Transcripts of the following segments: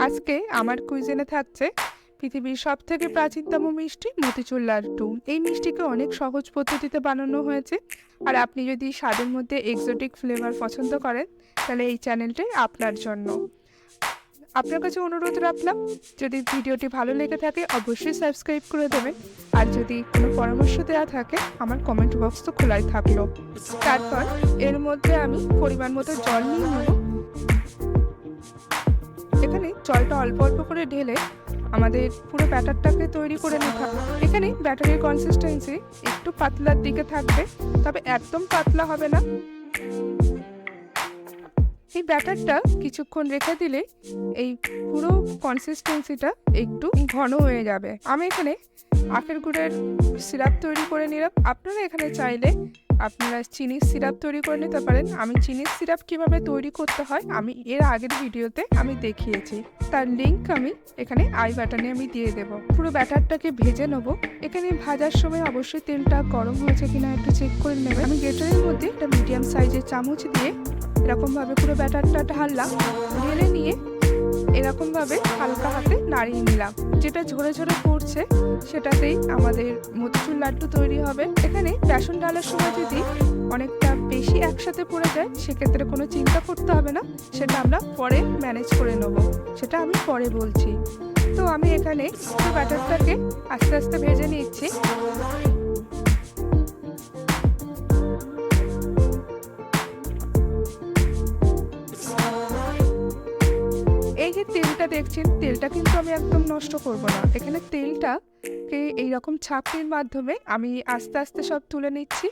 আজকে আমার কুইজিনে থাকছে পৃথিবীর সবথেকে প্রাচীনতম মিষ্টি মতিচুর লাড্ডু। এই মিষ্টিকে অনেক সহজ পদ্ধতিতে বানানো হয়েছে। আর আপনি যদি স্বাদের মধ্যে এক্সোটিক ফ্লেভার পছন্দ করেন তাহলে এই চ্যানেলটাই আপনার জন্য। আপনার কাছে অনুরোধ রাখলাম, যদি ভিডিওটি ভালো লেগে থাকে অবশ্যই সাবস্ক্রাইব করে দেবেন। আর যদি কোনো পরামর্শ দেওয়া থাকে আমার কমেন্ট বক্স তো খোলাই থাকলো। তারপর এর মধ্যে আমি পরিমাণ মতো জল নিয়ে নেব। এখানে জলটা অল্প অল্প করে ঢেলে আমাদের পুরো ব্যাটারটাকে তৈরি করে নিতে হবে। এখানে ব্যাটারের কনসিস্টেন্সি একটু পাতলার দিকে থাকবে, তবে একদম পাতলা হবে না। এই ব্যাটারটা কিছুক্ষণ রেখে দিলে এই পুরো কনসিস্টেন্সিটা একটু ঘন হয়ে যাবে। আমি এখানে আখের গুড়ের সিরাপ তৈরি করে নিলাম। আপনারা এখানে চাইলে আপনারা চিনির সিরাপ তৈরি করে নিতে পারেন। আমি চিনির সিরাপ কিভাবে তৈরি করতে হয় আমি এর আগের ভিডিওতে আমি দেখিয়েছি, তার লিঙ্ক আমি এখানে আই বাটনে আমি দিয়ে দেব। পুরো ব্যাটারটাকে ভেজে নেব। এখানে ভাজার সময় অবশ্যই তেলটা গরম হয়েছে কিনা একটু চেক করে নেবেন। আমি গ্রেটারের মধ্যে একটা মিডিয়াম সাইজের চামচ দিয়ে এরকমভাবে পুরো ব্যাটারটা ঢাললাম, ঢেলে নিয়ে এরকমভাবে হালকা হাতে নাড়িয়ে নিলাম। যেটা ঝরে ঝরে পড়ছে সেটাতেই আমাদের মতিচুর লাড্ডু তৈরি হবে। এখানে বেসন ঢালার সময় যদি অনেকটা বেশি একসাথে পড়ে যায় সেক্ষেত্রে কোনো চিন্তা করতে হবে না, সেটা আমরা পরে ম্যানেজ করে নেব, সেটা আমি পরে বলছি। তো আমি এখানে ব্যাটারটাকে আস্তে আস্তে ভেজে নিচ্ছি। এই যে তেলটা দেখছেন, তেলটা কিন্তু আমি একদম নষ্ট করব না। এখানে তেলটাকে এইরকম ছাঁকনির মাধ্যমে আমি আস্তে আস্তে সব তুলে নিচ্ছি।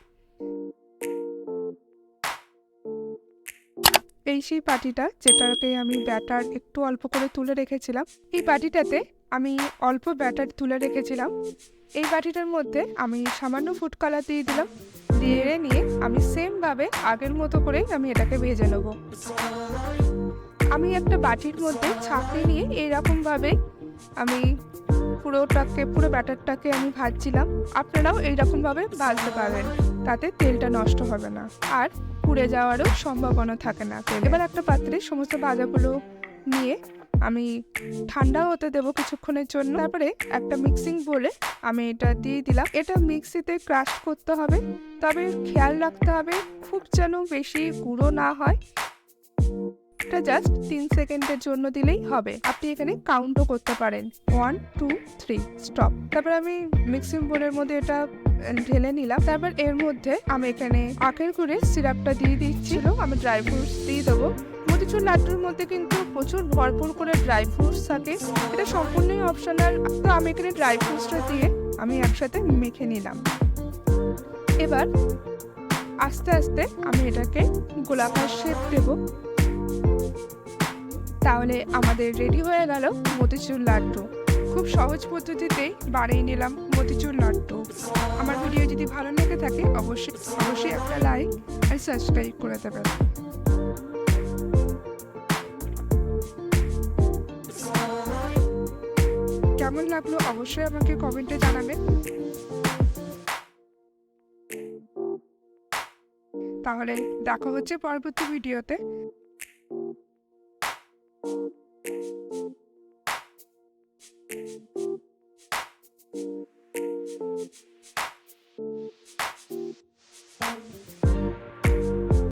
এই সেই বাটিটা যেটাকে আমি ব্যাটার একটু অল্প করে তুলে রেখেছিলাম, এই বাটিটাতে আমি অল্প ব্যাটার তুলে রেখেছিলাম। এই বাটিটার মধ্যে আমি সামান্য ফুড কালার দিয়ে দিলাম, দিয়ে নিয়ে আমি সেমভাবে আগের মতো করে আমি এটাকে ভেজে নেব। আমি একটা বাটির মধ্যে ছাঁকনি নিয়ে এইরকমভাবে আমি পুরো ব্যাটারটাকে আমি ভাজছিলাম। আপনারাও এইরকমভাবে ভাজতে পারবেন, তাতে তেলটা নষ্ট হবে না আর পুড়ে যাওয়ারও সম্ভাবনা থাকে না। এবার একটা পাত্রে সমস্ত ভাজাগুলো নিয়ে আমি ঠান্ডা হতে দেবো কিছুক্ষণের জন্য। তারপরে একটা মিক্সিং বলে আমি এটা দিয়ে দিলাম। এটা মিক্সিতে ক্রাশ করতে হবে, তবে খেয়াল রাখতে হবে খুব যেন বেশি গুঁড়ো না হয়। এটা জাস্ট 3 সেকেন্ডের জন্য দিলেই হবে। আপনি এখানে কাউন্টও করতে পারেন, 1 2 3 স্টপ। তারপর আমি মিক্সিং বোলের মধ্যে এটা ঢেলে নিলাম। তারপর এর মধ্যে আমি এখানে আখের গুড়ের সিরাপটা দিয়ে দিচ্ছিল। আমি ড্রাই ফ্রুটস দিয়ে দেবো। মতিচুর লাড্ডুর মধ্যে কিন্তু প্রচুর ভরপুর করে ড্রাই ফ্রুটস থাকে, এটা সম্পূর্ণই অপশনাল। তো আমি এখানে ড্রাই ফ্রুটসটা দিয়ে আমি একসাথে মেখে নিলাম। এবার আস্তে আস্তে আমি এটাকে গোলাকার শেপ দেবো। তাহলে আমাদের রেডি হয়ে গেল মতিচুর লাড্ডু। খুব সহজ পদ্ধতিতেই বানিয়ে নিলাম মতিচুর লাড্ডু। আমার ভিডিও যদি ভালো লেগে থাকে অবশ্যই একটা লাইক আর সাবস্ক্রাইব করে দেবেন। কেমন লাগলো অবশ্যই আমাকে কমেন্টে জানাবেন। তাহলে দেখা হচ্ছে পরবর্তী ভিডিওতে।